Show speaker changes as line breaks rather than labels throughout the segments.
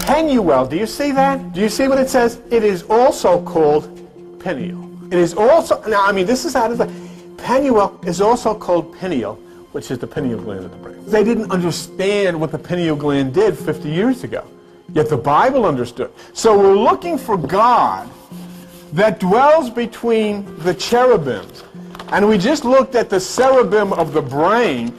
Pineal, do you see that? Do you see what it says? It is also called pineal. It is also, now I mean this is out of the, pineal is also called pineal, which is the pineal gland of the brain. They didn't understand what the pineal gland did 50 years ago, yet the Bible understood. So we're looking for God that dwells between the cherubims. And we just looked at the cerebrum of the brain.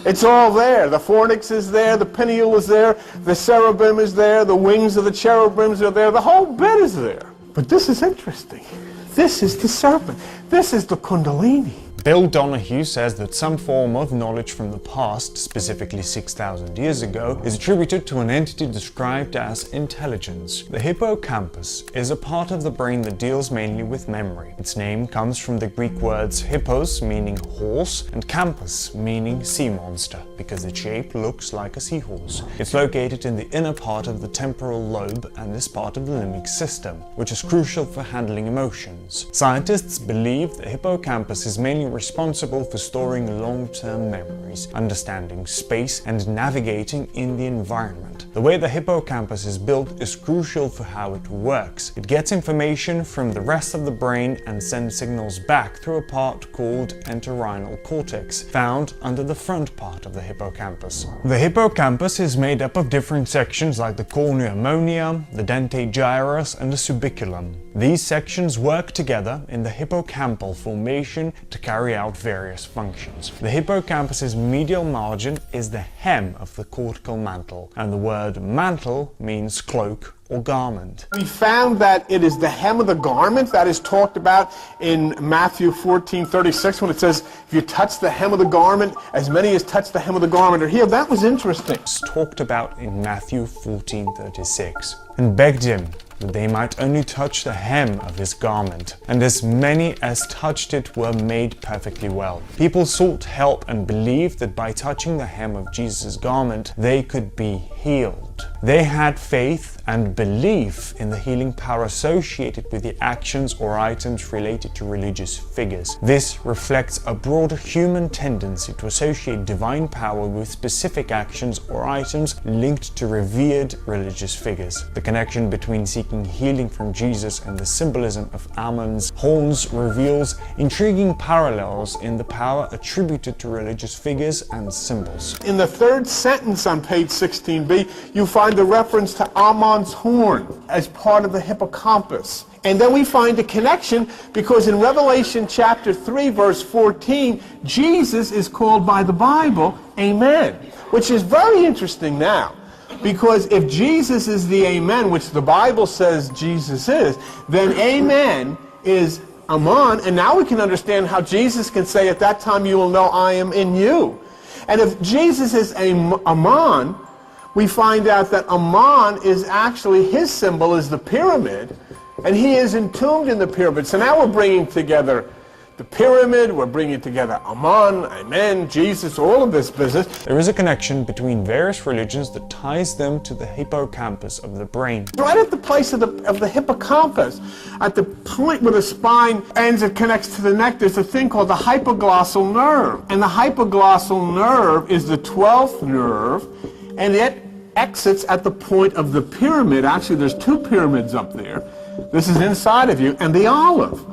It's all there. The fornix is there, the pineal is there, the cerebrum is there, the wings of the cherubims are there, the whole bit is there. But this is interesting. This is the serpent. This is the Kundalini.
Bill Donahue says that some form of knowledge from the past, specifically 6,000 years ago, is attributed to an entity described as intelligence. The hippocampus is a part of the brain that deals mainly with memory. Its name comes from the Greek words hippos, meaning horse, and campus, meaning sea monster, because its shape looks like a seahorse. It's located in the inner part of the temporal lobe and is part of the limbic system, which is crucial for handling emotions. Scientists believe the hippocampus is mainly responsible for storing long-term memories, understanding space, and navigating in the environment. The way the hippocampus is built is crucial for how it works. It gets information from the rest of the brain and sends signals back through a part called entorhinal cortex, found under the front part of the hippocampus. The hippocampus is made up of different sections like the cornua moenia, the dentate gyrus, and the subiculum. These sections work together in the hippocampal formation to carry out various functions. The hippocampus's medial margin is the hem of the cortical mantle, and the word mantle means cloak or garment.
We found that it is the hem of the garment that is talked about in Matthew 14:36 when it says, if you touch the hem of the garment, as many as touch the hem of the garment are healed. That was interesting.
It's talked about in Matthew 14:36, and begged him that they might only touch the hem of his garment, and as many as touched it were made perfectly well. People sought help and believed that by touching the hem of Jesus' garment, they could be healed. They had faith and belief in the healing power associated with the actions or items related to religious figures. This reflects a broader human tendency to associate divine power with specific actions or items linked to revered religious figures. The connection between seeking healing from Jesus and the symbolism of Ammon's horns reveals intriguing parallels in the power attributed to religious figures and symbols.
In the third sentence on page 16b, you find the reference to Ammon's horn as part of the hippocampus. And then we find a connection because in Revelation chapter 3 verse 14, Jesus is called by the Bible Amen, which is very interesting now. Because if Jesus is the Amen, which the Bible says Jesus is, then Amen is Amen, and now we can understand how Jesus can say at that time you will know I am in you. And if Jesus is Amen, we find out that Amen is actually, his symbol is the pyramid, and he is entombed in the pyramid. So now we're bringing together the pyramid, we're bringing together Amen, Amen, Jesus, all of this business.
There is a connection between various religions that ties them to the hippocampus of the brain.
Right at the place of the hippocampus, at the point where the spine ends, it connects to the neck, there's a thing called the hypoglossal nerve. And the hypoglossal nerve is the 12th nerve, and it exits at the point of the pyramid. Actually, there's two pyramids up there. This is inside of you, and the olive.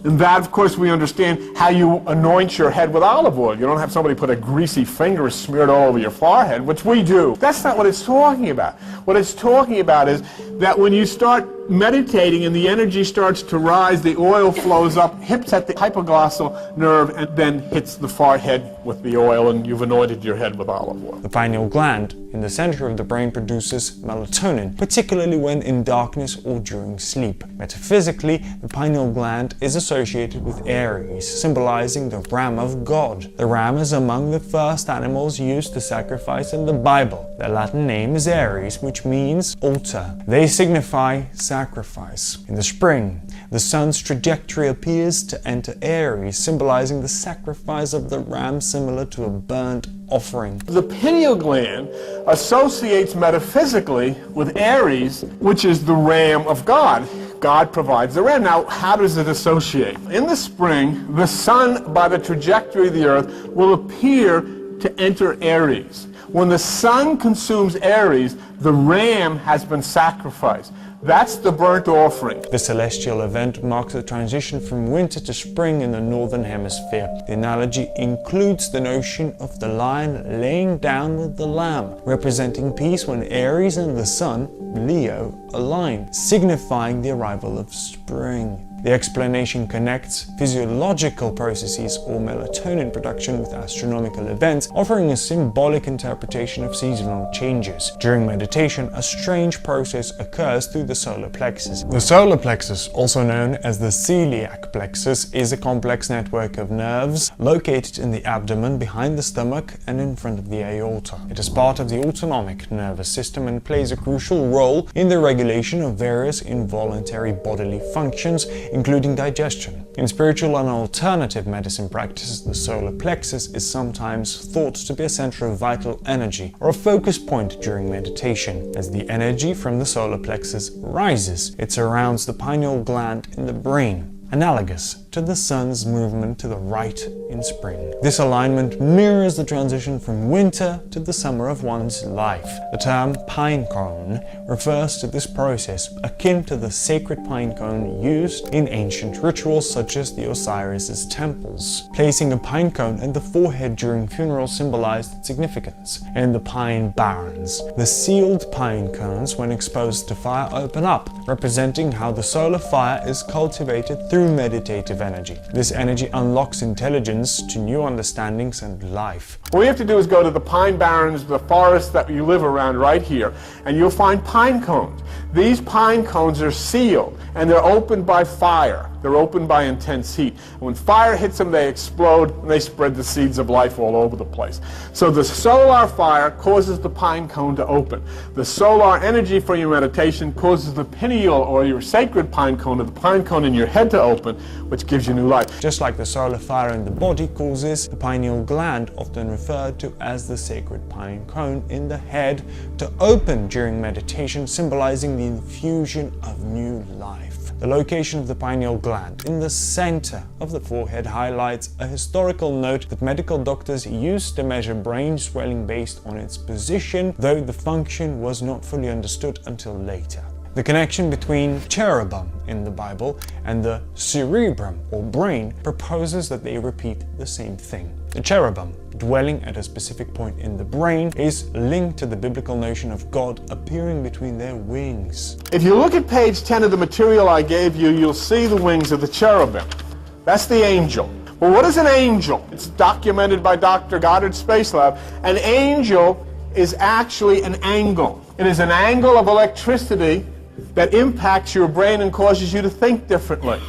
And that, of course, we understand how you anoint your head with olive oil. You don't have somebody put a greasy finger smeared all over your forehead, which we do. That's not what it's talking about. What it's talking about is that when you start meditating and the energy starts to rise, the oil flows up, hits at the hypoglossal nerve, and then hits the forehead with the oil, and you've anointed your head with olive oil.
The pineal gland in the center of the brain produces melatonin, particularly when in darkness or during sleep. Metaphysically, the pineal gland is associated with Aries, symbolizing the ram of God. The ram is among the first animals used to sacrifice in the Bible. Their Latin name is Aries, which means altar. They signify sacrifice. In the spring, the sun's trajectory appears to enter Aries, symbolizing the sacrifice of the ram, similar to a burnt offering.
The pineal gland associates metaphysically with Aries, which is the ram of God. God provides the ram. Now, how does it associate? In the spring, the sun, by the trajectory of the earth, will appear to enter Aries. When the sun consumes Aries, the ram has been sacrificed. That's the burnt offering.
The celestial event marks the transition from winter to spring in the northern hemisphere. The analogy includes the notion of the lion laying down with the lamb, representing peace when Aries and the sun, Leo, align, signifying the arrival of spring. The explanation connects physiological processes or melatonin production with astronomical events, offering a symbolic interpretation of seasonal changes. During meditation, a strange process occurs through the solar plexus. The solar plexus, also known as the celiac plexus, is a complex network of nerves located in the abdomen, behind the stomach, and in front of the aorta. It is part of the autonomic nervous system and plays a crucial role in the regulation of various involuntary bodily functions, including digestion. In spiritual and alternative medicine practices, the solar plexus is sometimes thought to be a center of vital energy or a focus point during meditation. As the energy from the solar plexus rises, it surrounds the pineal gland in the brain, analogous to the sun's movement to the right in spring. This alignment mirrors the transition from winter to the summer of one's life. The term pine cone refers to this process, akin to the sacred pine cone used in ancient rituals such as the Osiris's temples. Placing a pine cone at the forehead during funerals symbolized its significance. In the Pine Barrens, the sealed pine cones, when exposed to fire, open up, representing how the solar fire is cultivated through meditative energy. This energy unlocks intelligence to new understandings and life.
All you have to do is go to the Pine Barrens, the forest that you live around right here, and you'll find pine cones. These pine cones are sealed, and they're opened by fire. They're opened by intense heat. And when fire hits them, they explode, and they spread the seeds of life all over the place. So the solar fire causes the pine cone to open. The solar energy for your meditation causes the pineal, or your sacred pine cone, or the pine cone in your head to open, which gives you new life.
Just like the solar fire in the body causes the pineal gland, often referred to as the sacred pine cone in the head, to open during meditation, symbolizing the infusion of new life. The location of the pineal gland in the center of the forehead highlights a historical note that medical doctors used to measure brain swelling based on its position, though the function was not fully understood until later. The connection between cherubim in the Bible and the cerebrum, or brain, proposes that they repeat the same thing. The cherubim, dwelling at a specific point in the brain, is linked to the biblical notion of God appearing between their wings.
If you look at page 10 of the material I gave you, you'll see the wings of the cherubim. That's the angel. Well, what is an angel? It's documented by Dr. Goddard Space Lab. An angel is actually an angle. It is an angle of electricity that impacts your brain and causes you to think differently.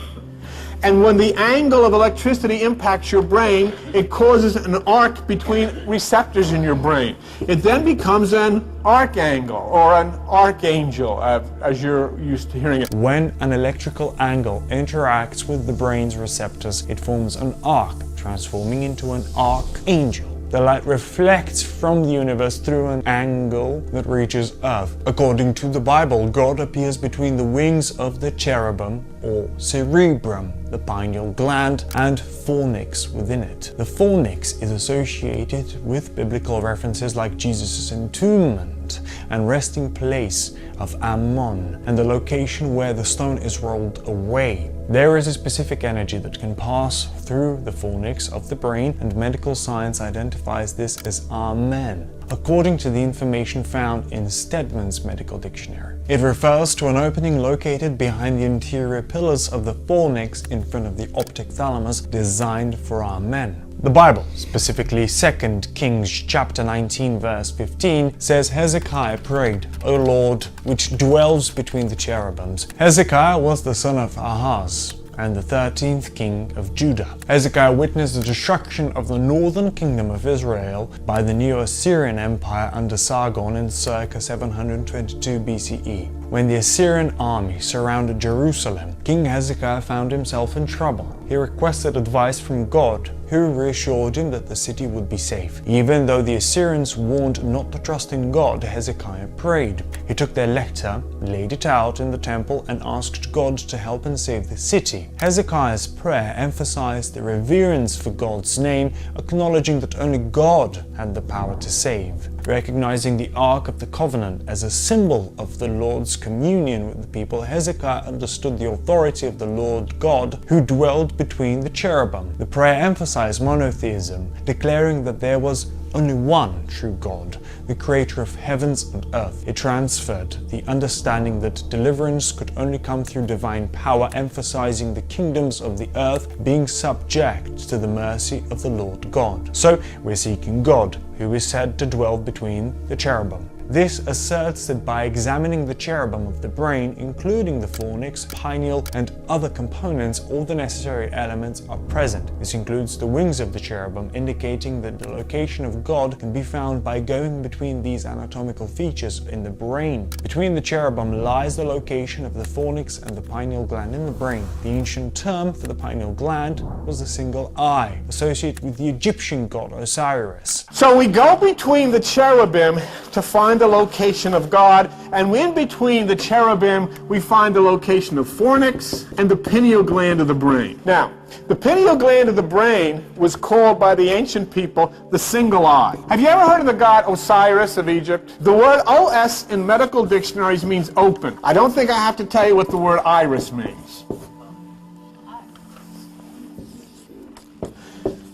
And when the angle of electricity impacts your brain, it causes an arc between receptors in your brain. It then becomes an arcangle, or an archangel, as you're used to hearing it.
When an electrical angle interacts with the brain's receptors, it forms an arc, transforming into an archangel. The light reflects from the universe through an angle that reaches Earth. According to the Bible, God appears between the wings of the cherubim, or cerebrum, the pineal gland, and fornix within it. The fornix is associated with biblical references like Jesus' entombment and resting place of Ammon, and the location where the stone is rolled away. There is a specific energy that can pass through the fornix of the brain, and medical science identifies this as Amen, according to the information found in Stedman's medical dictionary. It refers to an opening located behind the interior pillars of the fornix in front of the optic thalamus, designed for Amen. The Bible, specifically 2 Kings chapter 19 verse 15, says Hezekiah prayed, "O Lord, which dwells between the cherubims." Hezekiah was the son of Ahaz and the 13th king of Judah. Hezekiah witnessed the destruction of the northern kingdom of Israel by the Neo-Assyrian Empire under Sargon in circa 722 BCE. When the Assyrian army surrounded Jerusalem, King Hezekiah found himself in trouble. He requested advice from God, who reassured him that the city would be safe. Even though the Assyrians warned not to trust in God, Hezekiah prayed. He took their letter, laid it out in the temple, and asked God to help and save the city. Hezekiah's prayer emphasized the reverence for God's name, acknowledging that only God had the power to save. Recognizing the Ark of the Covenant as a symbol of the Lord's communion with the people, Hezekiah understood the authority of the Lord God who dwelled between the cherubim. The prayer emphasized monotheism, declaring that there was only one true God, the creator of heavens and earth. It transferred the understanding that deliverance could only come through divine power, emphasizing the kingdoms of the earth being subject to the mercy of the Lord God. So we're seeking God, who is said to dwell between the cherubim. This asserts that by examining the cherubim of the brain, including the fornix, pineal, and other components, all the necessary elements are present. This includes the wings of the cherubim, indicating that the location of God can be found by going between these anatomical features in the brain. Between the cherubim lies the location of the fornix and the pineal gland in the brain. The ancient term for the pineal gland was the single eye, associated with the Egyptian god Osiris.
So we go between the cherubim to find the location of God, and in between the cherubim we find the location of fornix and the pineal gland of the brain. Now, the pineal gland of the brain was called by the ancient people the single eye. Have you ever heard of the god Osiris of Egypt? The word OS in medical dictionaries means open. I don't think I have to tell you what the word iris means.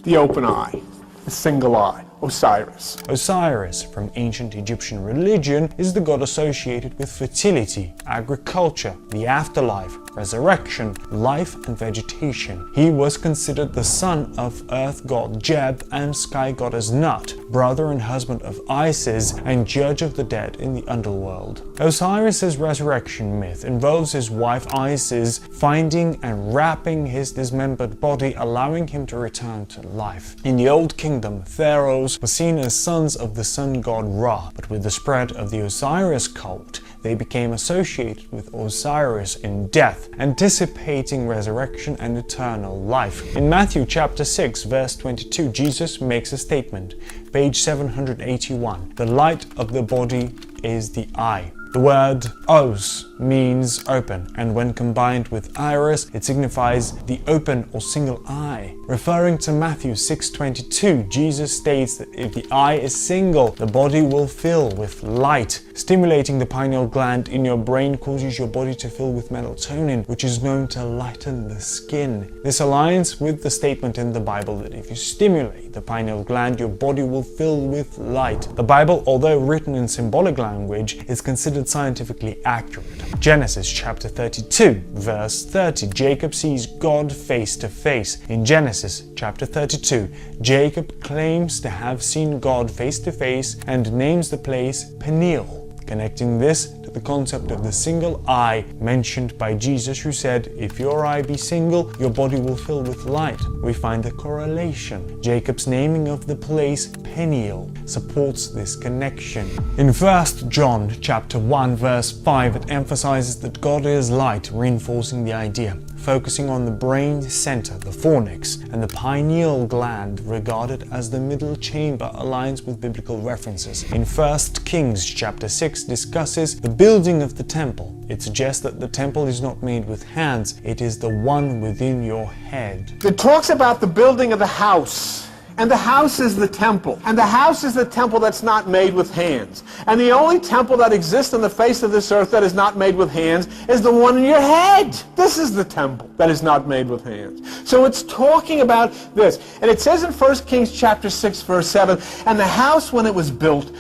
The open eye, the single eye. Osiris.
Osiris, from ancient Egyptian religion, is the god associated with fertility, agriculture, the afterlife, resurrection, life, and vegetation. He was considered the son of earth god Geb and sky goddess Nut, brother and husband of Isis, and judge of the dead in the underworld. Osiris's resurrection myth involves his wife Isis finding and wrapping his dismembered body, allowing him to return to life. In the Old Kingdom, pharaohs were seen as sons of the sun god Ra, but with the spread of the Osiris cult, they became associated with Osiris in death, anticipating resurrection and eternal life. In Matthew chapter 6, verse 22, Jesus makes a statement, page 781, "The light of the body is the eye." The word os means open, and when combined with iris, it signifies the open or single eye. Referring to Matthew 6:22, Jesus states that if the eye is single, the body will fill with light. Stimulating the pineal gland in your brain causes your body to fill with melatonin, which is known to lighten the skin. This aligns with the statement in the Bible that if you stimulate the pineal gland, your body will fill with light. The Bible, although written in symbolic language, is considered scientifically accurate. Genesis chapter 32, verse 30, Jacob sees God face to face. In Genesis chapter 32, Jacob claims to have seen God face to face and names the place Peniel, connecting this to the concept of the single eye mentioned by Jesus, who said, "If your eye be single, your body will fill with light." We find a correlation. Jacob's naming of the place Peniel supports this connection. In 1 John chapter 1 verse 5, it emphasizes that God is light, reinforcing the idea. Focusing on the brain center, the fornix, and the pineal gland, regarded as the middle chamber, aligns with biblical references. In 1 Kings chapter 6 discusses the building of the temple. It suggests that the temple is not made with hands, it is the one within your head.
It talks about the building of the house. And the house is the temple. And the house is the temple that's not made with hands. And the only temple that exists on the face of this earth that is not made with hands is the one in your head. This is the temple that is not made with hands. So it's talking about this. And it says in 1 Kings chapter 6 verse 7, "And the house when it was built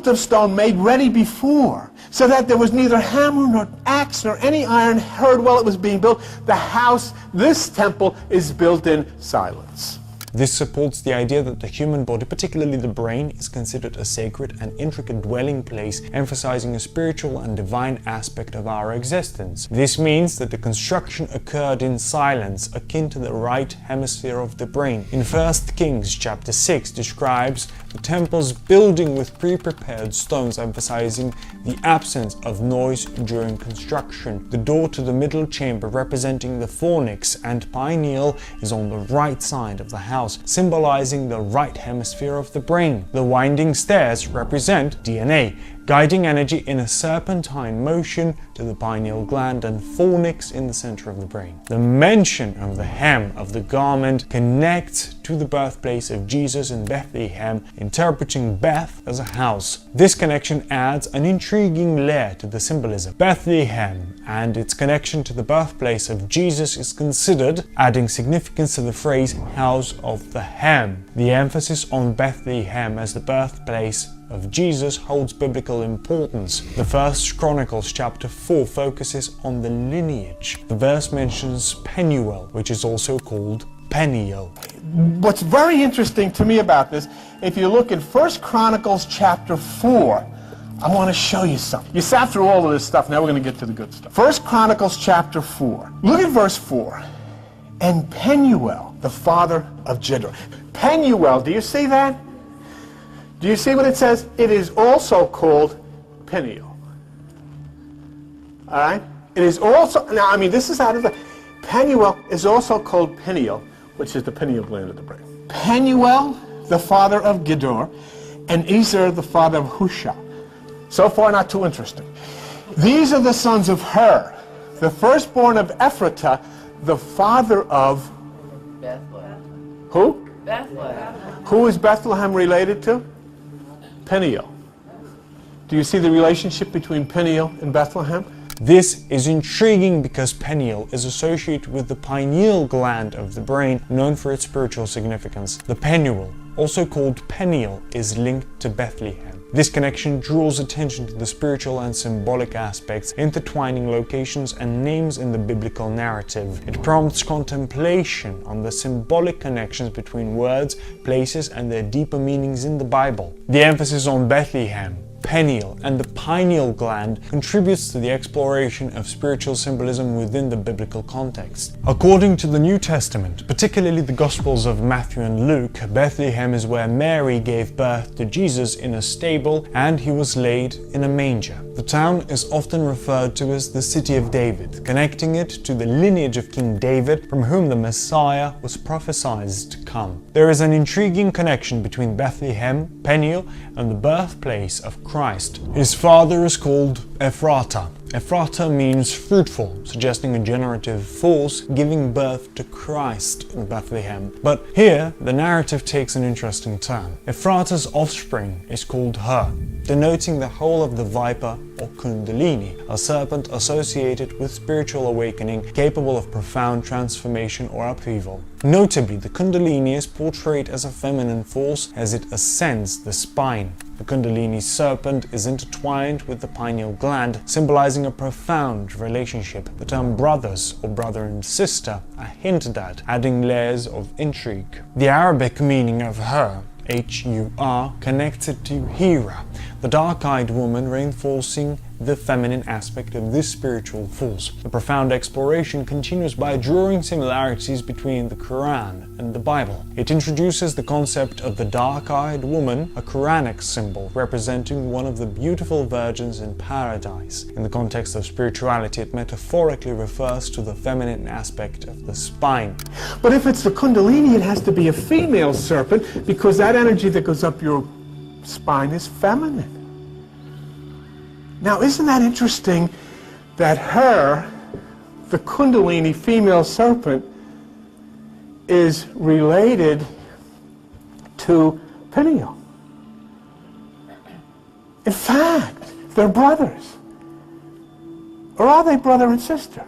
of stone made ready before, so that there was neither hammer nor axe nor any iron heard while it was being built. The house, this temple, is built in silence."
This supports the idea that the human body, particularly the brain, is considered a sacred and intricate dwelling place, emphasizing a spiritual and divine aspect of our existence. This means that the construction occurred in silence, akin to the right hemisphere of the brain. In 1 Kings chapter 6 describes the temple's building with pre-prepared stones, emphasizing the absence of noise during construction. The door to the middle chamber, representing the fornix and pineal, is on the right side of the house, symbolizing the right hemisphere of the brain. The winding stairs represent DNA, guiding energy in a serpentine motion to the pineal gland and fornix in the center of the brain. The mention of the hem of the garment connects to the birthplace of Jesus in Bethlehem, interpreting Beth as a house. This connection adds an intriguing layer to the symbolism. Bethlehem and its connection to the birthplace of Jesus is considered, adding significance to the phrase house of the hem. The emphasis on Bethlehem as the birthplace of Jesus holds biblical importance. The First Chronicles chapter 4 focuses on the lineage. The verse mentions Penuel, which is also called Peniel.
What's very interesting to me about this, if you look in First Chronicles chapter 4, I want to show you something. You sat through all of this stuff, now we're going to get to the good stuff. First Chronicles chapter 4. Look at verse 4. And Penuel, the father of Gedor. Penuel, do you see that? Do you see what it says? It is also called Peniel. All right? It is also, now I mean this is out of the, Penuel is also called Pineal, which is the pineal gland of the brain. Penuel, the father of Gedor, and Ezer, the father of Husha. So far not too interesting. These are the sons of Hur, the firstborn of Ephratah, the father of
Bethlehem.
who?
Bethlehem.
Who is Bethlehem related to? Peniel. Do you see the relationship between Peniel and Bethlehem?
This is intriguing because Peniel is associated with the pineal gland of the brain, known for its spiritual significance. The Penuel, also called Peniel, is linked to Bethlehem. This connection draws attention to the spiritual and symbolic aspects, intertwining locations and names in the biblical narrative. It prompts contemplation on the symbolic connections between words, places, and their deeper meanings in the Bible. The emphasis on Bethlehem, Peniel, and the pineal gland contributes to the exploration of spiritual symbolism within the biblical context. According to the New Testament, particularly the Gospels of Matthew and Luke, Bethlehem is where Mary gave birth to Jesus in a stable and he was laid in a manger. The town is often referred to as the City of David, connecting it to the lineage of King David, from whom the Messiah was prophesied to come. There is an intriguing connection between Bethlehem, Peniel, and the birthplace of Christ. His father is called Ephrata. Ephrata means fruitful, suggesting a generative force giving birth to Christ in Bethlehem. But here, the narrative takes an interesting turn. Ephrata's offspring is called Hur, denoting the whole of the viper or Kundalini, a serpent associated with spiritual awakening, capable of profound transformation or upheaval. Notably, the Kundalini is portrayed as a feminine force as it ascends the spine. The Kundalini serpent is intertwined with the pineal gland, symbolizing a profound relationship. The term brothers or brother and sister are hinted at, adding layers of intrigue. The Arabic meaning of Hur, H-U-R, connected to Hera, the dark-eyed woman, reinforcing the feminine aspect of this spiritual force. The profound exploration continues by drawing similarities between the Quran and the Bible. It introduces the concept of the dark-eyed woman, a Quranic symbol representing one of the beautiful virgins in paradise. In the context of spirituality, it metaphorically refers to the feminine aspect of the spine.
But if it's the Kundalini, it has to be a female serpent, because that energy that goes up your spine is feminine. Now, isn't that interesting that her, the Kundalini female serpent, is related to Peniel? In fact, they're brothers. Or are they brother and sister?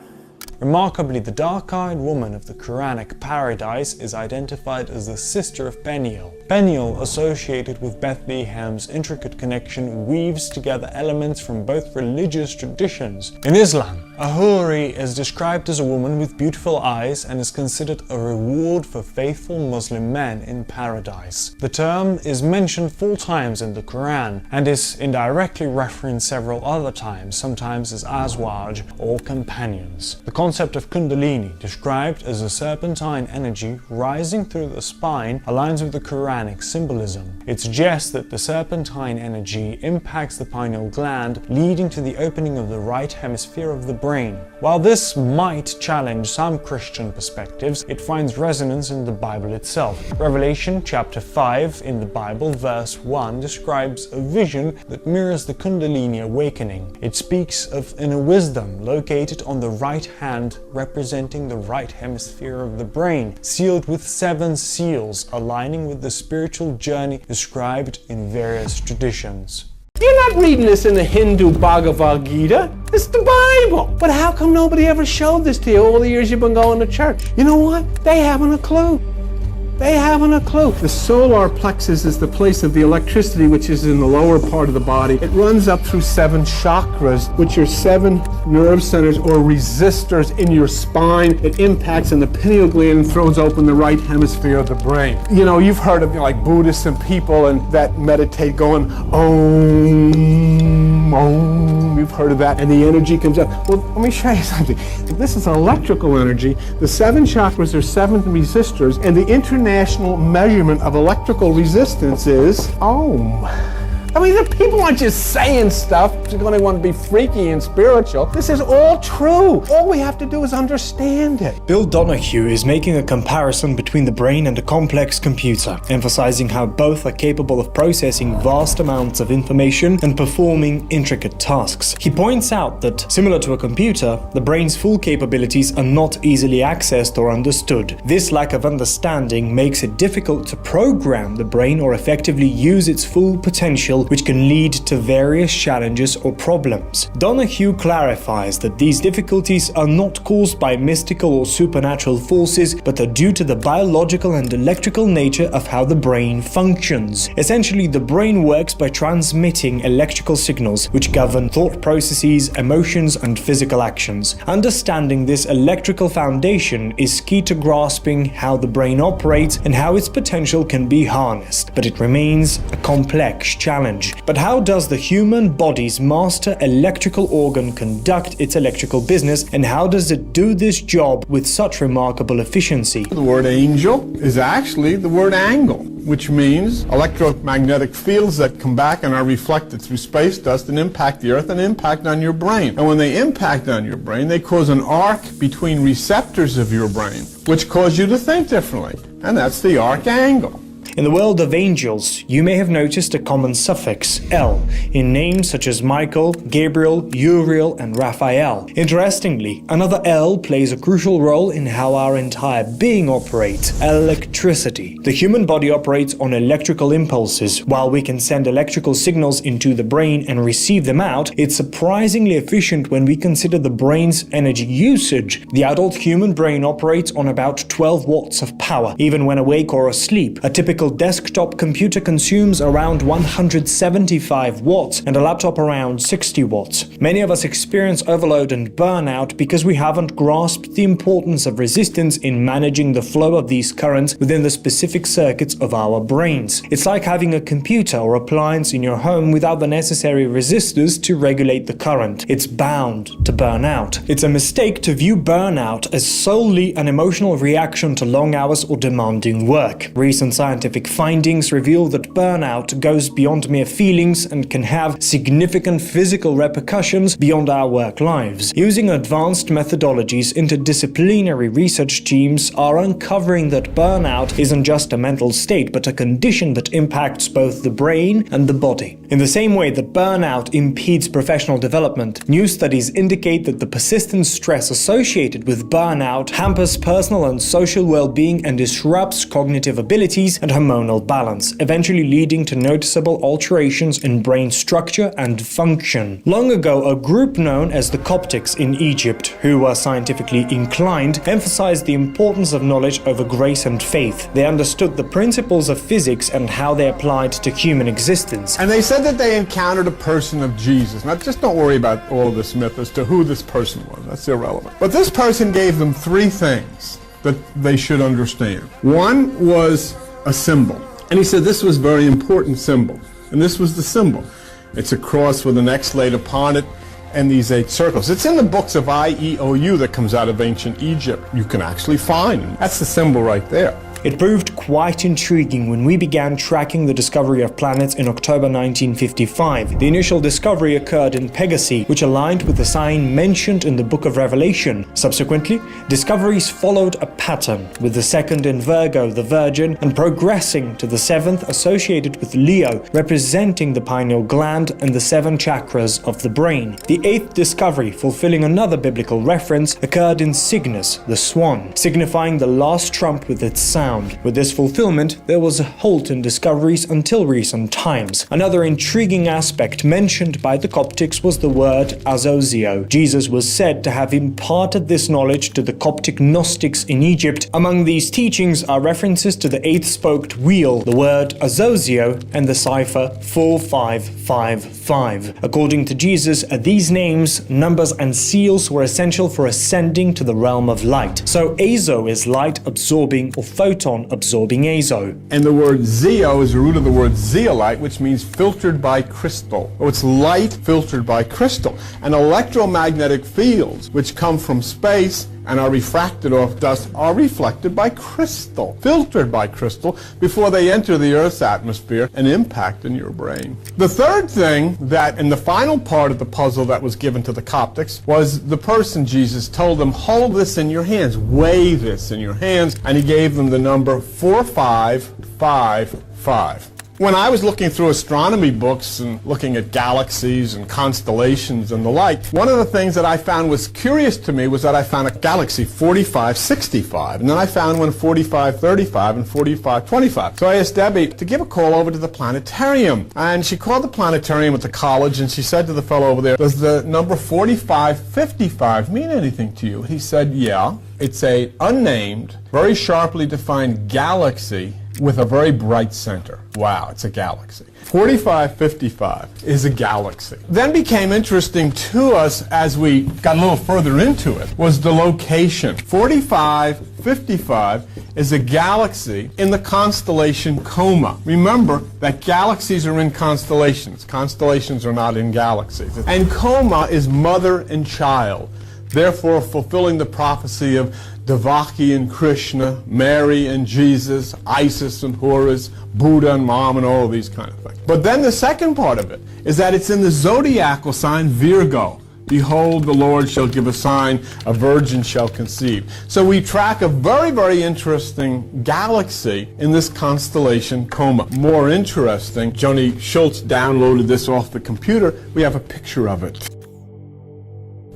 Remarkably, the dark-eyed woman of the Quranic paradise is identified as the sister of Peniel. Peniel, associated with Bethlehem's intricate connection, weaves together elements from both religious traditions. In Islam, a houri is described as a woman with beautiful eyes and is considered a reward for faithful Muslim men in paradise. The term is mentioned 4 times in the Quran and is indirectly referenced several other times, sometimes as azwaj or companions. The concept of Kundalini, described as a serpentine energy rising through the spine, aligns with the Quranic symbolism. It suggests that the serpentine energy impacts the pineal gland, leading to the opening of the right hemisphere of the brain. While this might challenge some Christian perspectives, it finds resonance in the Bible itself. Revelation chapter 5 in the Bible, verse 1, describes a vision that mirrors the Kundalini awakening. It speaks of inner wisdom located on the right hand, representing the right hemisphere of the brain, sealed with 7 seals, aligning with the spiritual journey described in various traditions.
You're not reading this in the Hindu Bhagavad Gita. It's the Bible. But how come nobody ever showed this to you all the years you've been going to church? You know what? They haven't a clue. They haven't a clue. The solar plexus is the place of the electricity, which is in the lower part of the body. It runs up through 7 chakras, which are 7 nerve centers or resistors in your spine. It impacts in the pineal gland and throws open the right hemisphere of the brain. You know, you've heard of like Buddhists and people and that meditate going, Om, Om. You've heard of that. And the energy comes up. Well, let me show you something. This is electrical energy. The 7 chakras are 7 resistors, and the international measurement of electrical resistance is Ohm. I mean, the people aren't just saying stuff because they want to be freaky and spiritual. This is all true. All we have to do is understand it.
Bill Donahue is making a comparison between the brain and a complex computer, emphasizing how both are capable of processing vast amounts of information and performing intricate tasks. He points out that, similar to a computer, the brain's full capabilities are not easily accessed or understood. This lack of understanding makes it difficult to program the brain or effectively use its full potential, which can lead to various challenges or problems. Donahue clarifies that these difficulties are not caused by mystical or supernatural forces, but are due to the biological and electrical nature of how the brain functions. Essentially, the brain works by transmitting electrical signals, which govern thought processes, emotions, and physical actions. Understanding this electrical foundation is key to grasping how the brain operates and how its potential can be harnessed, but it remains a complex challenge. But how does the human body's master electrical organ conduct its electrical business, and how does it do this job with such remarkable efficiency?
The word angel is actually the word angle, which means electromagnetic fields that come back and are reflected through space dust and impact the earth and impact on your brain. And when they impact on your brain, they cause an arc between receptors of your brain, which cause you to think differently. And that's the arc angle.
In the world of angels, you may have noticed a common suffix, L, in names such as Michael, Gabriel, Uriel, and Raphael. Interestingly, another L plays a crucial role in how our entire being operates: electricity. The human body operates on electrical impulses. While we can send electrical signals into the brain and receive them out, it's surprisingly efficient when we consider the brain's energy usage. The adult human brain operates on about 12 watts of power, even when awake or asleep. A typical desktop computer consumes around 175 watts and a laptop around 60 watts. Many of us experience overload and burnout because we haven't grasped the importance of resistance in managing the flow of these currents within the specific circuits of our brains. It's like having a computer or appliance in your home without the necessary resistors to regulate the current. It's bound to burn out. It's a mistake to view burnout as solely an emotional reaction to long hours or demanding work. Recent scientific findings reveal that burnout goes beyond mere feelings and can have significant physical repercussions beyond our work lives. Using advanced methodologies, interdisciplinary research teams are uncovering that burnout isn't just a mental state, but a condition that impacts both the brain and the body. In the same way that burnout impedes professional development, new studies indicate that the persistent stress associated with burnout hampers personal and social well-being and disrupts cognitive abilities and hormonal balance, eventually leading to noticeable alterations in brain structure and function. Long ago, a group known as the Coptics in Egypt, who were scientifically inclined, emphasized the importance of knowledge over grace and faith. They understood the principles of physics and how they applied to human existence.
And they said that they encountered a person of Jesus. Now, just don't worry about all of this myth as to who this person was. That's irrelevant. But this person gave them 3 things that they should understand. One was a symbol. And he said this was a very important symbol. And this was the symbol. It's a cross with an X laid upon it and these 8 circles. It's in the books of IEOU that comes out of ancient Egypt. You can actually find. That's the symbol right there.
It proved quite intriguing when we began tracking the discovery of planets in October 1955. The initial discovery occurred in Pegasi, which aligned with the sign mentioned in the Book of Revelation. Subsequently, discoveries followed a pattern, with the second in Virgo, the Virgin, and progressing to the seventh associated with Leo, representing the pineal gland and the 7 chakras of the brain. The 8th discovery, fulfilling another biblical reference, occurred in Cygnus, the swan, signifying the last trump with its sound. With this fulfillment, there was a halt in discoveries until recent times. Another intriguing aspect mentioned by the Coptics was the word azozio. Jesus was said to have imparted this knowledge to the Coptic Gnostics in Egypt. Among these teachings are references to the 8th-spoked wheel, the word azozio, and the cipher 4555. According to Jesus, these names, numbers, and seals were essential for ascending to the realm of light. So azo is light-absorbing or photon-absorbing azo.
And the word zeo is the root of the word zeolite, which means filtered by crystal. Oh, it's light filtered by crystal. And electromagnetic fields, which come from space and are refracted off dust, are reflected by crystal, filtered by crystal, before they enter the Earth's atmosphere and impact in your brain. The third thing that, in the final part of the puzzle that was given to the Coptics, was the person Jesus told them, hold this in your hands, weigh this in your hands, and he gave them the number 4555. When I was looking through astronomy books and looking at galaxies and constellations and the like, one of the things that I found was curious to me was that I found a galaxy 4565, and then I found one 4535 and 4525. So I asked Debbie to give a call over to the planetarium, and she called the planetarium at the college, and she said to the fellow over there, does the number 4555 mean anything to you? He said, yeah, it's a unnamed, very sharply defined galaxy with a very bright center. Wow, it's a galaxy. 4555 is a galaxy. Then became interesting to us as we got a little further into it was the location. 4555 is a galaxy in the constellation Coma. Remember that galaxies are in constellations. Constellations are not in galaxies. And Coma is mother and child, therefore fulfilling the prophecy of Devaki and Krishna, Mary and Jesus, Isis and Horus, Buddha and Mom, and all of these kind of things. But then the second part of it is that it's in the zodiacal sign Virgo. Behold, the Lord shall give a sign, a virgin shall conceive. So we track a very, very interesting galaxy in this constellation Coma. More interesting, Joni Schultz downloaded this off the computer. We have a picture of it.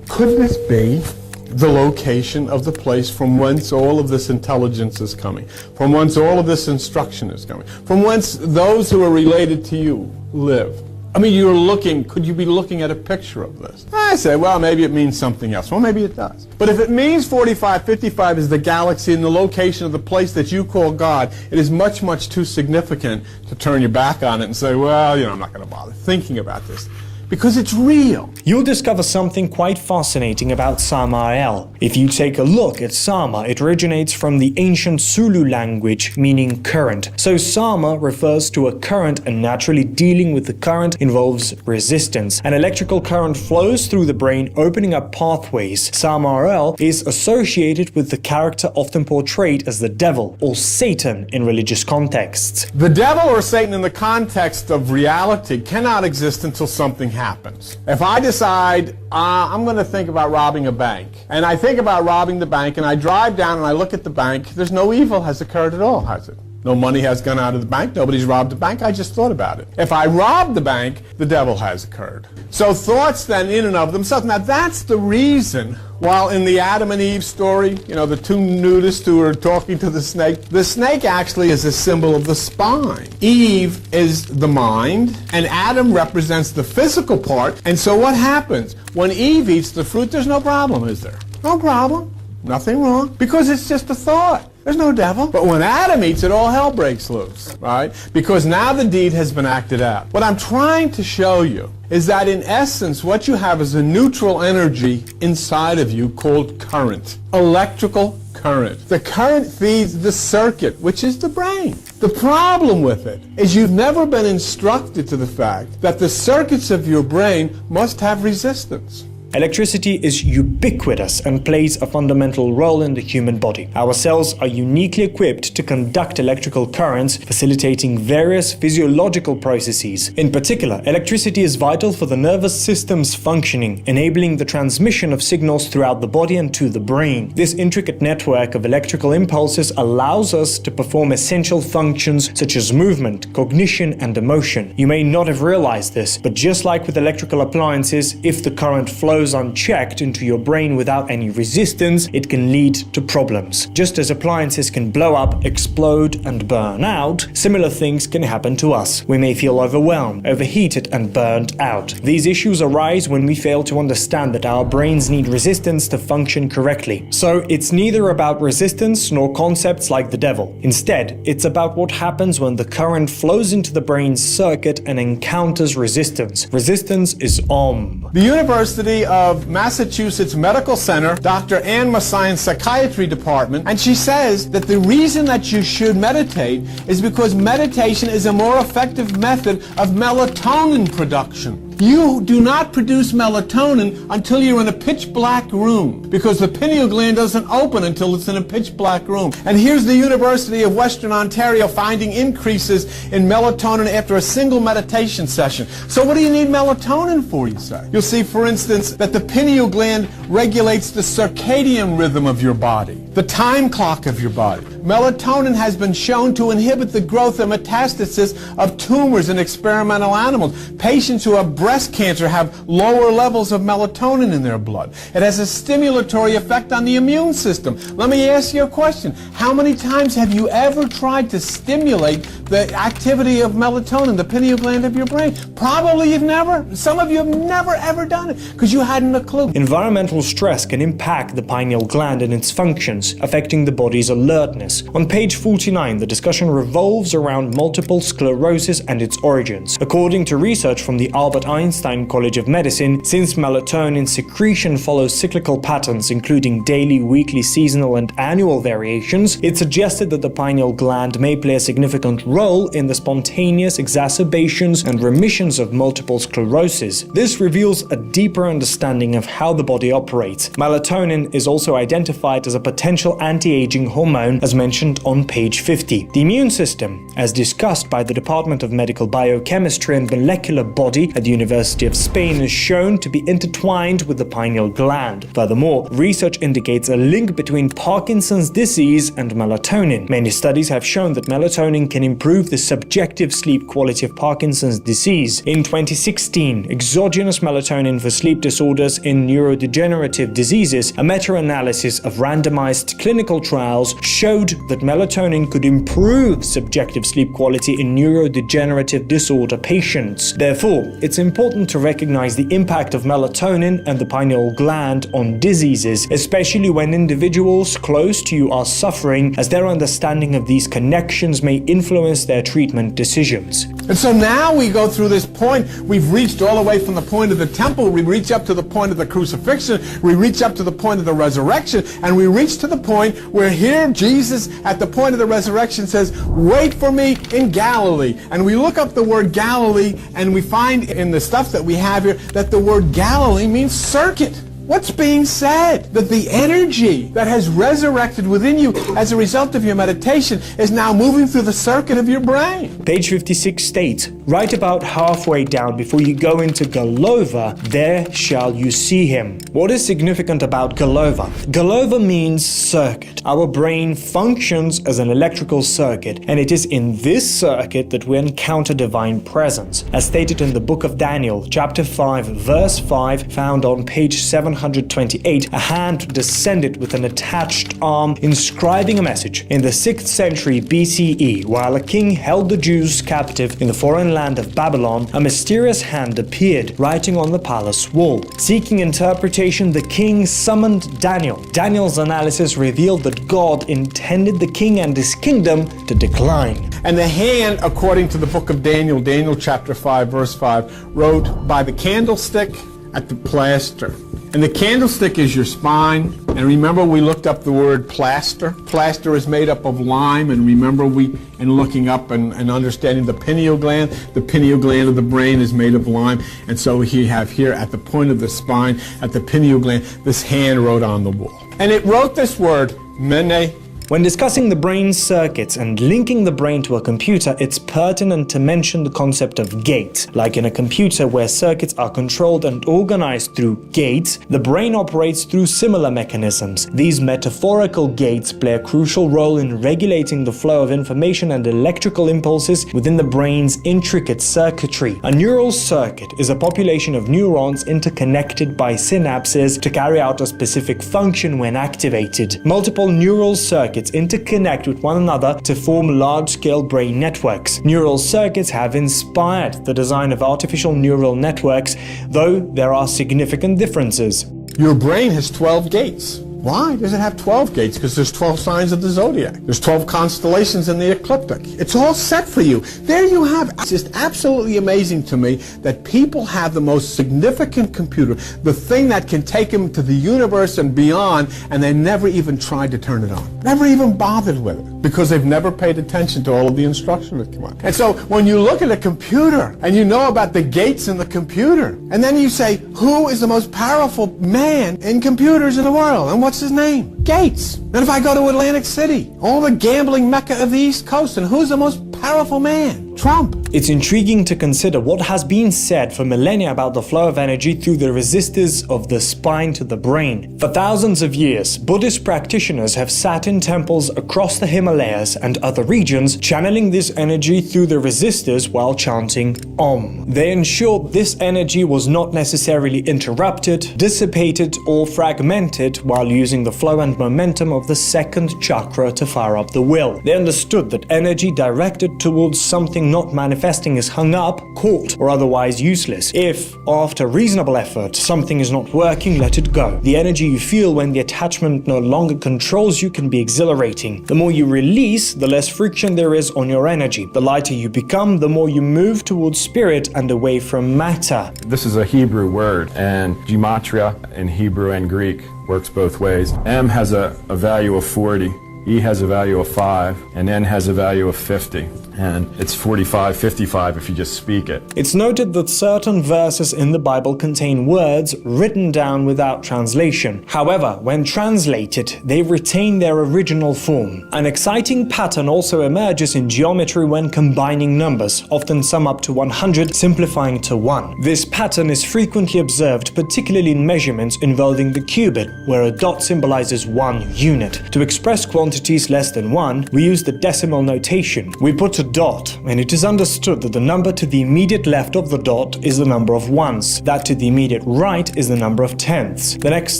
Could this be the location of the place from whence all of this intelligence is coming, from whence all of this instruction is coming, from whence those who are related to you live? I mean, you're looking, could you be looking at a picture of this? I say, well, maybe it means something else. Well, maybe it does. But if it means 4555 is the galaxy and the location of the place that you call God, it is much, much too significant to turn your back on it and say, well, I'm not going to bother thinking about this. Because it's real.
You'll discover something quite fascinating about Samael. If you take a look at Sama, it originates from the ancient Zulu language meaning current. So Sama refers to a current, and naturally dealing with the current involves resistance. An electrical current flows through the brain, opening up pathways. Samael is associated with the character often portrayed as the devil or Satan in religious contexts.
The devil or Satan in the context of reality cannot exist until something happens. If I decide I'm going to think about robbing a bank, and I think about robbing the bank, and I drive down and I look at the bank, there's no evil has occurred at all, has it? No money has gone out of the bank, nobody's robbed the bank, I just thought about it. If I rob the bank, the devil has occurred. So thoughts then in and of themselves, now that's the reason, while in the Adam and Eve story, the two nudists who are talking to the snake actually is a symbol of the spine. Eve is the mind, and Adam represents the physical part. And so what happens? When Eve eats the fruit, there's no problem, is there? No problem. Nothing wrong. Because it's just a thought. There's no devil. But when Adam eats it, all hell breaks loose, right? Because now the deed has been acted out. What I'm trying to show you is that in essence, what you have is a neutral energy inside of you called current. Electrical current. The current feeds the circuit, which is the brain. The problem with it is you've never been instructed to the fact that the circuits of your brain must have resistance.
Electricity is ubiquitous and plays a fundamental role in the human body. Our cells are uniquely equipped to conduct electrical currents, facilitating various physiological processes. In particular, electricity is vital for the nervous system's functioning, enabling the transmission of signals throughout the body and to the brain. This intricate network of electrical impulses allows us to perform essential functions such as movement, cognition, and emotion. You may not have realized this, but just like with electrical appliances, if the current flows unchecked into your brain without any resistance, it can lead to problems. Just as appliances can blow up, explode, and burn out, similar things can happen to us. We may feel overwhelmed, overheated, and burned out. These issues arise when we fail to understand that our brains need resistance to function correctly. So it's neither about resistance nor concepts like the devil. Instead, it's about what happens when the current flows into the brain's circuit and encounters resistance. Resistance is Om.
The University of Massachusetts Medical Center, Dr. Ann Massion's psychiatry department, and she says that the reason that you should meditate is because meditation is a more effective method of melatonin production. You do not produce melatonin until you're in a pitch black room, because the pineal gland doesn't open until it's in a pitch black room. And here's the University of Western Ontario finding increases in melatonin after a single meditation session. So what do you need melatonin for, you say? You'll see, for instance, that the pineal gland regulates the circadian rhythm of your body, the time clock of your body. Melatonin has been shown to inhibit the growth and metastasis of tumors in experimental animals. Patients who have breast cancer have lower levels of melatonin in their blood. It has a stimulatory effect on the immune system. Let me ask you a question. How many times have you ever tried to stimulate the activity of melatonin, the pineal gland of your brain? Probably you've never. Some of you have never ever done it because you hadn't a clue.
Environmental stress can impact the pineal gland and its functions, affecting the body's alertness. On page 49, the discussion revolves around multiple sclerosis and its origins. According to research from the Albert Einstein College of Medicine, since melatonin secretion follows cyclical patterns including daily, weekly, seasonal, and annual variations, it suggested that the pineal gland may play a significant role in the spontaneous exacerbations and remissions of multiple sclerosis. This reveals a deeper understanding of how the body operates. Melatonin is also identified as a potential anti-aging hormone, as mentioned on page 50. The immune system, as discussed by the Department of Medical Biochemistry and Molecular Body at the University of Spain, is shown to be intertwined with the pineal gland. Furthermore, research indicates a link between Parkinson's disease and melatonin. Many studies have shown that melatonin can improve the subjective sleep quality of Parkinson's disease. In 2016, exogenous melatonin for sleep disorders in neurodegenerative diseases, a meta-analysis of randomized clinical trials showed that melatonin could improve subjective sleep quality in neurodegenerative disorder patients. Therefore, it's important to recognize the impact of melatonin and the pineal gland on diseases, especially when individuals close to you are suffering, as their understanding of these connections may influence their treatment decisions.
And so now we go through this point. We've reached all the way from the point of the temple, we reach up to the point of the crucifixion, we reach up to the point of the resurrection, and we reach to the point where here Jesus at the point of the resurrection says, "Wait for me in Galilee." And we look up the word Galilee and we find in the stuff that we have here that the word Galilee means circuit. What's being said? That the energy that has resurrected within you as a result of your meditation is now moving through the circuit of your brain.
Page 56 states, right about halfway down before you go into Golova, there shall you see him. What is significant about Golova? Golova means circuit. Our brain functions as an electrical circuit, and it is in this circuit that we encounter divine presence. As stated in the book of Daniel, chapter 5, verse 5, found on page 728, a hand descended with an attached arm inscribing a message. In the 6th century BCE, while a king held the Jews captive in the foreign land of Babylon, a mysterious hand appeared, writing on the palace wall. Seeking interpretation, the king summoned Daniel. Daniel's analysis revealed that God intended the king and his kingdom to decline.
And the hand, according to the book of Daniel, Daniel chapter 5, verse 5, wrote by the candlestick at the plaster. And the candlestick is your spine. And remember, we looked up the word plaster. Plaster is made up of lime. And remember, in looking up and understanding the pineal gland of the brain is made of lime. And so we have here at the point of the spine, at the pineal gland, this hand wrote on the wall. And it wrote this word, mene.
When discussing the brain's circuits and linking the brain to a computer, it's pertinent to mention the concept of gate. Like in a computer where circuits are controlled and organized through gates, the brain operates through similar mechanisms. These metaphorical gates play a crucial role in regulating the flow of information and electrical impulses within the brain's intricate circuitry. A neural circuit is a population of neurons interconnected by synapses to carry out a specific function when activated. Multiple neural circuits interconnect with one another to form large-scale brain networks. Neural circuits have inspired the design of artificial neural networks, though there are significant differences.
Your brain has 12 gates. Why does it have 12 gates? Because there's 12 signs of the zodiac. There's 12 constellations in the ecliptic. It's all set for you. There you have. It's just absolutely amazing to me that people have the most significant computer, the thing that can take them to the universe and beyond, and they never even tried to turn it on. Never even bothered with it because they've never paid attention to all of the instructions that come out. And so when you look at a computer and you know about the gates in the computer, and then you say, who is the most powerful man in computers in the world? And what's his name? Gates. And if I go to Atlantic City, all the gambling mecca of the East Coast, and who's the most powerful man? Trump.
It's intriguing to consider what has been said for millennia about the flow of energy through the resistors of the spine to the brain. For thousands of years, Buddhist practitioners have sat in temples across the Himalayas and other regions, channeling this energy through the resistors while chanting Om. They ensured this energy was not necessarily interrupted, dissipated, or fragmented while using the flow and momentum of the second chakra to fire up the will. They understood that energy directed towards something not manifesting is hung up, caught, or otherwise useless. If, after reasonable effort, something is not working, let it go. The energy you feel when the attachment no longer controls you can be exhilarating. The more you release, the less friction there is on your energy. The lighter you become, the more you move towards spirit and away from matter.
This is a Hebrew word, and gematria in Hebrew and Greek works both ways. M has a value of 40. E has a value of 5, and N has a value of 50. And it's 45, 55 if you just speak it.
It's noted that certain verses in the Bible contain words written down without translation. However, when translated, they retain their original form. An exciting pattern also emerges in geometry when combining numbers, often sum up to 100, simplifying to 1. This pattern is frequently observed, particularly in measurements involving the cubit, where a dot symbolizes 1 unit. To express quantities less than 1, we use the decimal notation. We put a dot, and it is understood that the number to the immediate left of the dot is the number of ones, that to the immediate right is the number of tenths, the next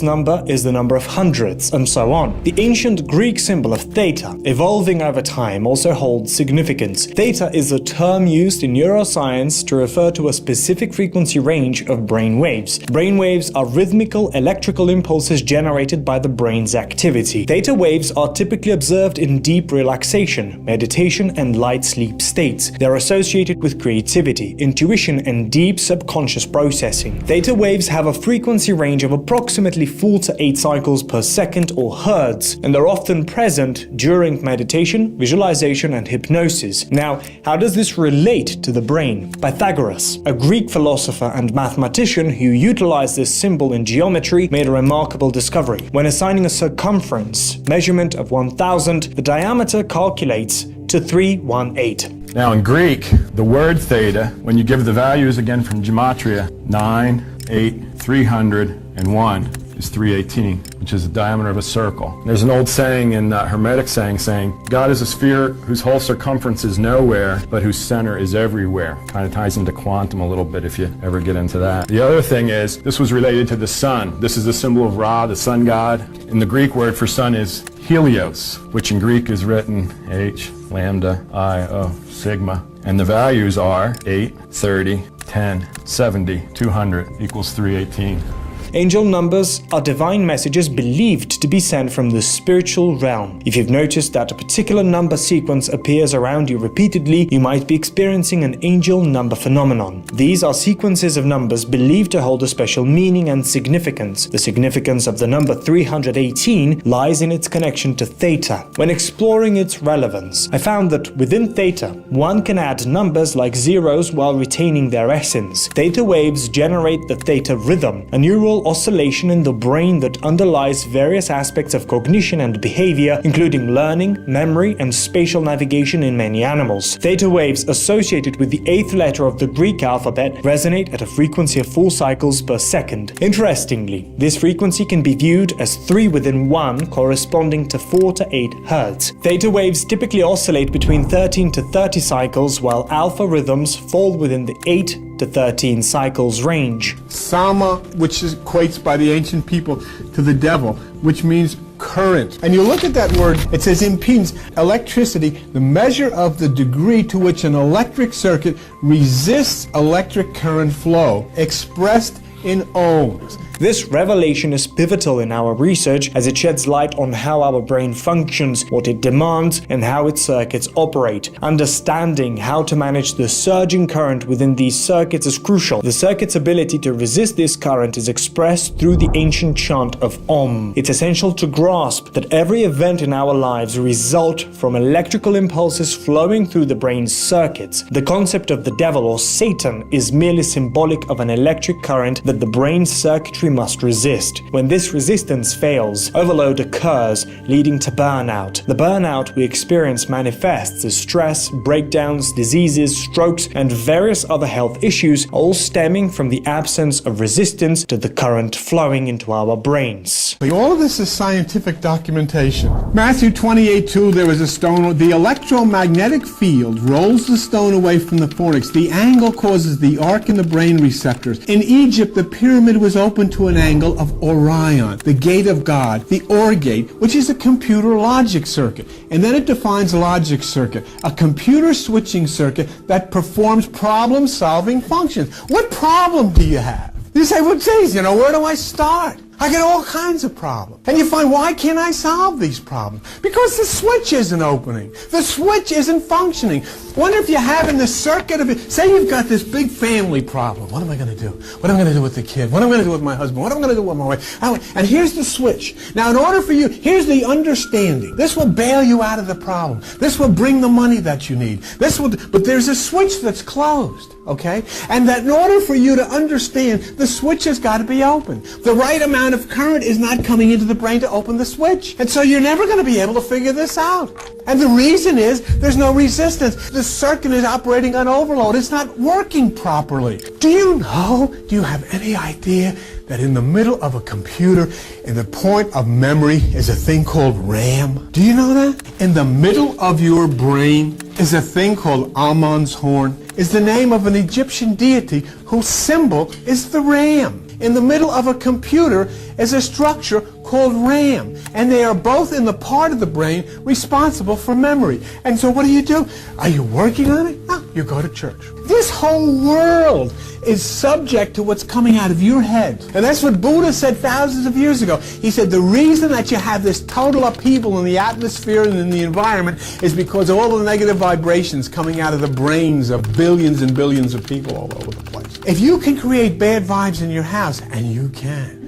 number is the number of hundredths, and so on. The ancient Greek symbol of theta, evolving over time, also holds significance. Theta is a term used in neuroscience to refer to a specific frequency range of brain waves. Brain waves are rhythmical electrical impulses generated by the brain's activity. Theta waves are typically observed in deep relaxation, meditation, and light sleep states. They're associated with creativity, intuition, and deep subconscious processing. Theta waves have a frequency range of approximately 4 to 8 cycles per second, or hertz, and are often present during meditation, visualization, and hypnosis. Now, how does this relate to the brain? Pythagoras, a Greek philosopher and mathematician who utilized this symbol in geometry, made a remarkable discovery. When assigning a circumference measurement of 1000, the diameter calculates to 318.
Now in Greek, the word theta, when you give the values again from gematria, 9, 8, 301 is 318, which is the diameter of a circle. There's an old saying in Hermetic saying, God is a sphere whose whole circumference is nowhere, but whose center is everywhere. Kind of ties into quantum a little bit if you ever get into that. The other thing is, this was related to the sun. This is the symbol of Ra, the sun god. And the Greek word for sun is Helios, which in Greek is written H, lambda, I, O, sigma. And the values are 8, 30, 10, 70, 200 equals 318.
Angel numbers are divine messages believed to be sent from the spiritual realm. If you've noticed that a particular number sequence appears around you repeatedly, you might be experiencing an angel number phenomenon. These are sequences of numbers believed to hold a special meaning and significance. The significance of the number 318 lies in its connection to theta. When exploring its relevance, I found that within theta, one can add numbers like zeros while retaining their essence. Theta waves generate the theta rhythm, a neural oscillation in the brain that underlies various aspects of cognition and behavior, including learning, memory, and spatial navigation in many animals. Theta waves associated with the 8th letter of the Greek alphabet resonate at a frequency of 4 cycles per second. Interestingly, this frequency can be viewed as 3 within 1, corresponding to 4 to 8 Hz. Theta waves typically oscillate between 13 to 30 cycles, while alpha rhythms fall within the 8 to 13 cycles range.
Sama, which equates by the ancient people to the devil, which means current. And you look at that word, it says impedance, electricity, the measure of the degree to which an electric circuit resists electric current flow, expressed in ohms.
This revelation is pivotal in our research as it sheds light on how our brain functions, what it demands, and how its circuits operate. Understanding how to manage the surging current within these circuits is crucial. The circuit's ability to resist this current is expressed through the ancient chant of Om. It's essential to grasp that every event in our lives results from electrical impulses flowing through the brain's circuits. The concept of the devil or Satan is merely symbolic of an electric current that the brain's circuitry must resist. When this resistance fails, overload occurs, leading to burnout. The burnout we experience manifests as stress, breakdowns, diseases, strokes, and various other health issues, all stemming from the absence of resistance to the current flowing into our brains.
All of this is scientific documentation. Matthew 28:2, there was a stone, the electromagnetic field rolls the stone away from the fornix. The angle causes the arc in the brain receptors. In Egypt, the pyramid was open to an angle of Orion, the gate of God, the OR gate, which is a computer logic circuit. And then it defines logic circuit, a computer switching circuit that performs problem-solving functions. What problem do you have? You say, well, geez, where do I start? I get all kinds of problems. And you find, why can't I solve these problems? Because the switch isn't opening. The switch isn't functioning. Wonder if you have in the circuit of it, say you've got this big family problem. What am I going to do? What am I going to do with the kid? What am I going to do with my husband? What am I going to do with my wife? And here's the switch. Now, in order for you, here's the understanding. This will bail you out of the problem. This will bring the money that you need. But there's a switch that's closed, okay? And that in order for you to understand, the switch has got to be open. The right amount of current is not coming into the brain to open the switch. And so you're never going to be able to figure this out. And the reason is there's no resistance. The circuit is operating on overload. It's not working properly. Do you have any idea that in the middle of a computer, in the point of memory, is a thing called RAM? Do you know that? In the middle of your brain is a thing called Amon's horn. Is the name of an Egyptian deity whose symbol is the ram. In the middle of a computer is a structure called RAM, and they are both in the part of the brain responsible for memory. And so what do? Are you working on it? No, you go to church. This whole world is subject to what's coming out of your head. And that's what Buddha said thousands of years ago. He said the reason that you have this total upheaval in the atmosphere and in the environment is because of all the negative vibrations coming out of the brains of billions and billions of people all over the place. If you can create bad vibes in your house, and you can,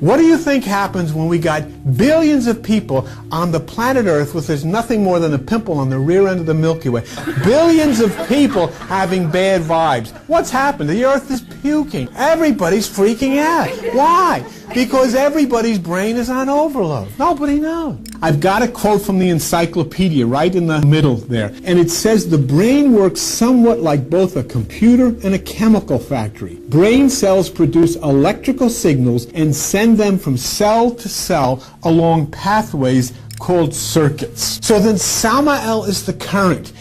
what do you think happens when we got billions of people on the planet Earth with there's nothing more than a pimple on the rear end of the Milky Way? Billions of people having bad vibes. What's happened? The Earth is puking. Everybody's freaking out. Why? Because everybody's brain is on overload. Nobody knows. I've got a quote from the encyclopedia right in the middle there. And it says the brain works somewhat like both a computer and a chemical factory. Brain cells produce electrical signals and send them from cell to cell along pathways called circuits. So then Samael is the current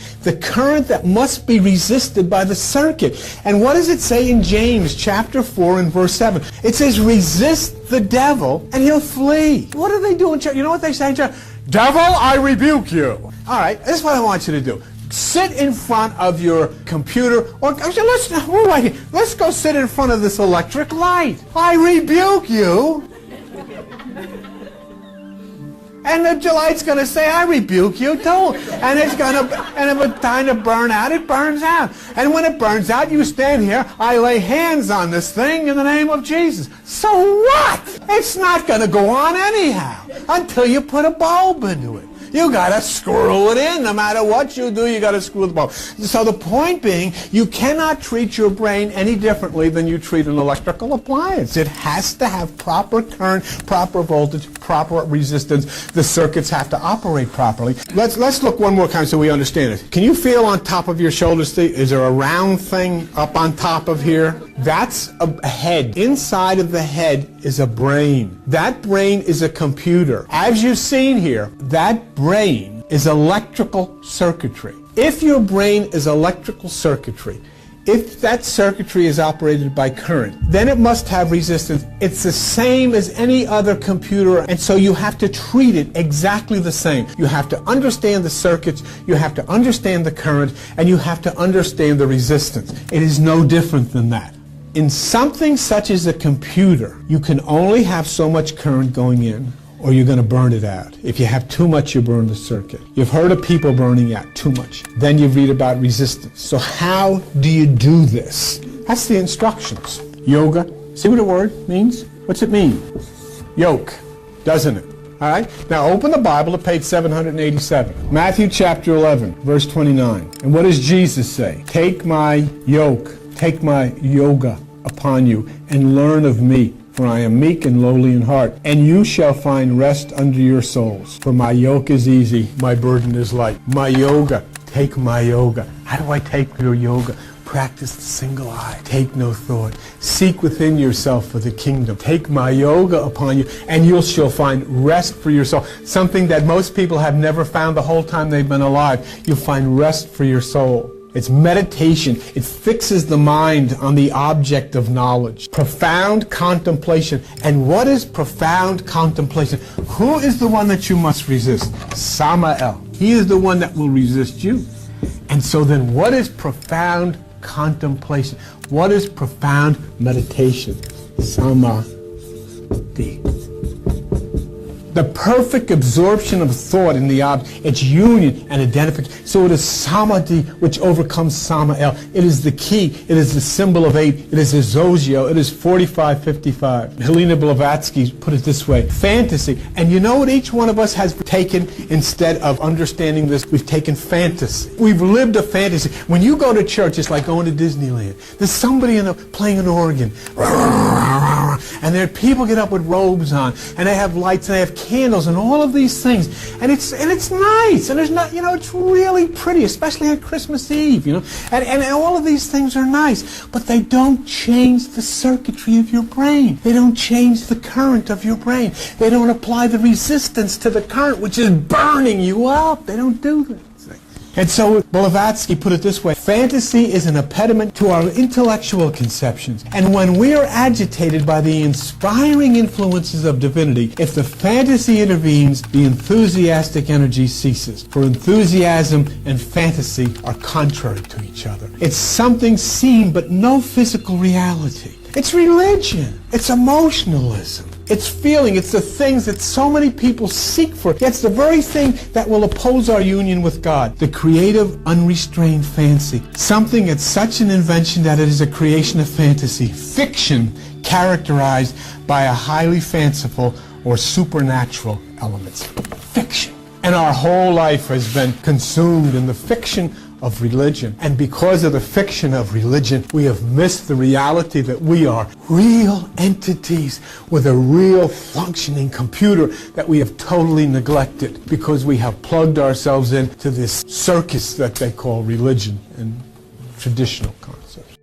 that must be resisted by the circuit. And what does it say in James chapter 4 and verse 7? It says, resist the devil and he'll flee. What do they do in church? You know what they say in church? Devil, I rebuke you. All right, this is what I want you to do. sit in front of your computer, or let's go sit in front of this electric light. I rebuke you. And the light's going to say, I rebuke you too. And it's going to, and if it's time to burn out, it burns out. And when it burns out, you stand here, I lay hands on this thing in the name of Jesus. So what? It's not going to go on anyhow until you put a bulb into it. You got to screw it in. No matter what you do, you got to screw the bulb. So the point being, you cannot treat your brain any differently than you treat an electrical appliance. It has to have proper current, proper voltage, proper resistance. The circuits have to operate properly. Let's look one more time so we understand it. Can you feel on top of your shoulders, Steve? Is there a round thing up on top of here? That's a head. Inside of the head is a brain. That brain is a computer. As you've seen here, that brain is electrical circuitry. If your brain is electrical circuitry, if that circuitry is operated by current, then it must have resistance. It's the same as any other computer, and so you have to treat it exactly the same. You have to understand the circuits, you have to understand the current, and you have to understand the resistance. It is no different than that. In something such as a computer, you can only have so much current going in, or you're going to burn it out. If you have too much, you burn the circuit. You've heard of people burning out too much. Then you read about resistance. So how do you do this? That's the instructions. Yoga. See what the word means? What's it mean? Yoke, doesn't it? All right? Now open the Bible to page 787. Matthew chapter 11, verse 29. And what does Jesus say? Take my yoke, take my yoga upon you, and learn of me. For I am meek and lowly in heart, and you shall find rest under your souls. For my yoke is easy, my burden is light. My yoga, take my yoga. How do I take your yoga? Practice the single eye. Take no thought. Seek within yourself for the kingdom. Take my yoga upon you, and you shall find rest for your soul. Something that most people have never found the whole time they've been alive. You'll find rest for your soul. It's meditation. It fixes the mind on the object of knowledge. Profound contemplation. And what is profound contemplation? Who is the one that you must resist? Samael. He is the one that will resist you. And so then what is profound contemplation? What is profound meditation? Samadhi. The perfect absorption of thought in the object, its union and identification. So it is samadhi which overcomes Samael. It is the key. It is the symbol of 8. It is the zogio. It is 4555. Helena Blavatsky put it this way. Fantasy. And you know what each one of us has taken instead of understanding this? We've taken fantasy. We've lived a fantasy. When you go to church, it's like going to Disneyland. There's somebody playing an organ. And there people get up with robes on, and they have lights, and they have candles, and all of these things, and it's nice, and there's not, it's really pretty, especially on Christmas Eve, and all of these things are nice, but they don't change the circuitry of your brain. They don't change the current of your brain. They don't apply the resistance to the current, which is burning you up. They don't do that. And so Blavatsky put it this way, fantasy is an impediment to our intellectual conceptions. And when we are agitated by the inspiring influences of divinity, if the fantasy intervenes, the enthusiastic energy ceases. For enthusiasm and fantasy are contrary to each other. It's something seen but no physical reality. It's religion. It's emotionalism. It's feeling. It's the things that so many people seek for. It's the very thing that will oppose our union with God. The creative, unrestrained fancy. Something that's such an invention that it is a creation of fantasy. Fiction characterized by a highly fanciful or supernatural elements. Fiction. And our whole life has been consumed in the fiction of religion. And because of the fiction of religion, we have missed the reality that we are real entities with a real functioning computer that we have totally neglected because we have plugged ourselves into this circus that they call religion and traditional concepts.